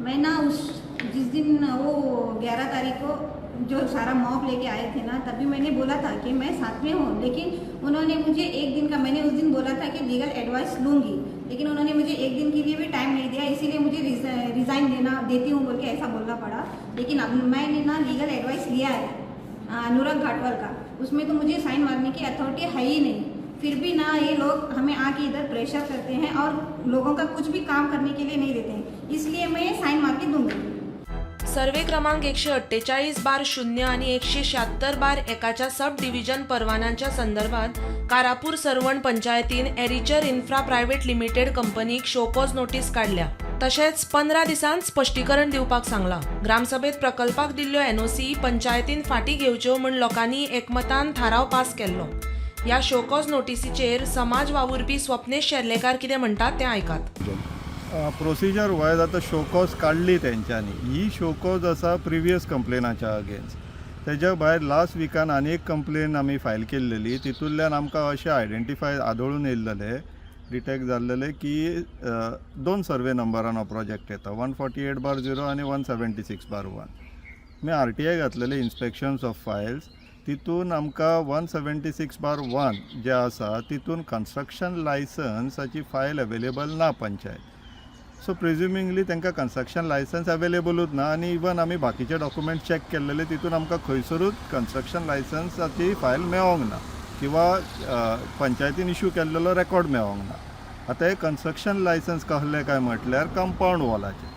मैं ना जिस दिन वो 11 तारीख को जो सारा मॉब लेके आए थे ना, तभी मैंने बोला था कि मैं साथ में हूँ, लेकिन उन्होंने मुझे एक दिन का, मैंने उस दिन बोला था कि लीगल एडवाइस लूँगी, लेकिन उन्होंने मुझे एक दिन के लिए भी टाइम नहीं दिया, इसीलिए मुझे रिज़ाइन देती हूँ बोल के ऐसा बोलना पड़ा। लेकिन अब मैंने ना लीगल एडवाइस लिया है अनुराग घाटवाल का, उसमें तो मुझे साइन मारने की अथॉरिटी है ही नहीं, फिर भी ना ये लोग हमें आके इधर प्रेशर करते हैं और लोगों का कुछ भी काम करने के लिए नहीं देते हैं, इसलिए मैं साइन मार के दूंगी। सर्वे क्रमांक 148/0 आणि 176/1च्या सब डिव्हिजन परवान्यांच्या संदर्भात कारापूर सरवण पंचायतीन एरिचर इन्फ्रा प्रायव्हेट लिमिटेड कंपनीक शोकॉज नोटीस काढल्या। तशेंच 15 दिसांत स्पश्टीकरण दिवपाक सांगला। ग्रामसभेत प्रकल्पाक दिल्ल्यो एनओसी पंचायतीन फाटीं घेवच्यो म्हूण लोकांनी एकमतान थाराव पास केल्लो। या शोकॉज नोटीसीचेर समाज वावुरपी स्वप्नेश शेर्लेकार कितें म्हणटात तें आयकात। प्रोसिजर वायज आतां शोकॉज काडली तेंच्यांनी, ही शोकॉज आसा प्रिवियस कंप्लेनाच्या अगेन्स्ट। तेज्या भायर लास्ट विकान आनी एक कंप्लेन आमी फायल केल्लेली, तितूंतल्यान आमकां अशें आयडेंटिफाय आदळून येयल्लें, डिटेक्ट जाल्लें की 2 सर्वे नंबरान हो प्रोजेक्ट येता, 148/0 आनी 176/1। मी RTI घातलेले इन्स्पेक्शन्स ऑफ फायल्स, तितून आमकां 176/1 जे आसा तितून कन्स्ट्रक्शन लायसन्साची फायल अवेलेबल ना पंचायत। सो प्रिज्युमिंगली तांकां कन्स्ट्रक्शन लायसन्स अवेलेबलूच ना, आनी इवन आमी बाकीचे डॉक्युमेंट चॅक केल्लेले तितून आमकां खंयसरूच कन्स्ट्रक्शन लायसन्साची फायल मेळोंक ना किंवा पंचायतीन इश्यू केल्लेलो रेकॉर्ड मेळोंक ना। आतां हे कन्स्ट्रक्शन लायसन्स कहले काय म्हटल्यार कंपाऊंड वॉलाचे।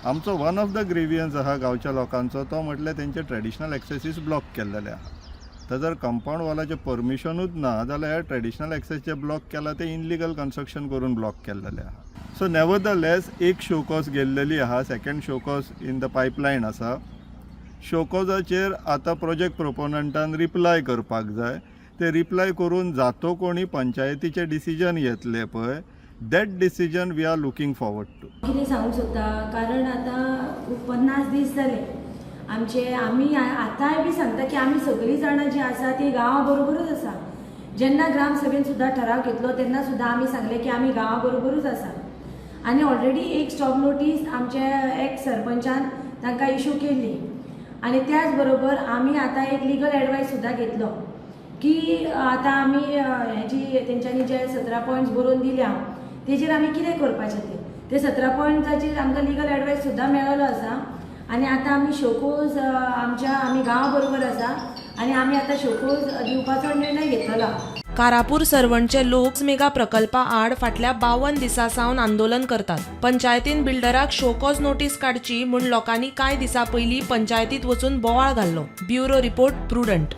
आमचो वन ऑफ द ग्रेवियन्स आहा गांवच्या लोकांचो, तो म्हटल्यार तेंचे ट्रेडिशनल एक्सेसीस ब्लॉक केल्लेले आहा। तर जर कंपाऊंड वॉलाचें परमिशनूच ना जाल्यार ट्रेडिशनल एक्सेस जे ब्लॉक केला ते इनलिगल कन्स्ट्रक्शन करून ब्लॉक केल्लेले आहा। सो नेवरदलेस एक शोकॉज गेल्लेली आहा, second show cause in the pipeline आसा। शोकॉजाचेर आतां प्रोजेक्ट प्रोपोनंटान रिप्लाय करपाक जाय, ते रिप्लाय करून जातो कोणी पंचायतीचे डिसिजन घेतले पळय, that decision we are looking forward to. कितें सांगूंक सोदता, कारण आतां 50 दीस जाले आमी आतांय बी सांगता की आमी सगळीं जाणां जी आसा ती गांवा बरोबरूच आसा। जेन्ना ग्रामसभेन सुद्दां ठराव घेतलो तेन्ना सुद्दां आमी सांगले की आमी गांवा बरोबरूच आसा, आनी ऑलरेडी एक स्टॉप नोटीस आमचे एक्स सरपंचान तांकां इश्यू केल्ली। आनी त्याच बरोबर आमी आतां एक लिगल एडवायस सुद्दां घेतलो की आतां आमी हेजी तेंच्यांनी जे 17 पॉयंट्स बरोवन दिल्या तेजेर आमी कितें करपाचें ते 17 पॉयंट्साचेर आमकां लिगल एडवायस सुद्दां मेळ्ळो आसा। आनी आतां आमी शोकॉज आमी गांवा बरोबर आसा आनी आमी आतां शोकॉज दिवपाचो निर्णय घेतलो। कारापूर सरवणचे लोक मेगा प्रकल्पा आड फाटल्या 52 दिसां सावन आंदोलन करतात। पंचायतीन बिल्डराक शोकॉज नोटीस काडची म्हूण लोकांनी कांय दिसां पयलीं पंचायतीत वचून बोवाळ घाल्लो। Bureau report prudent.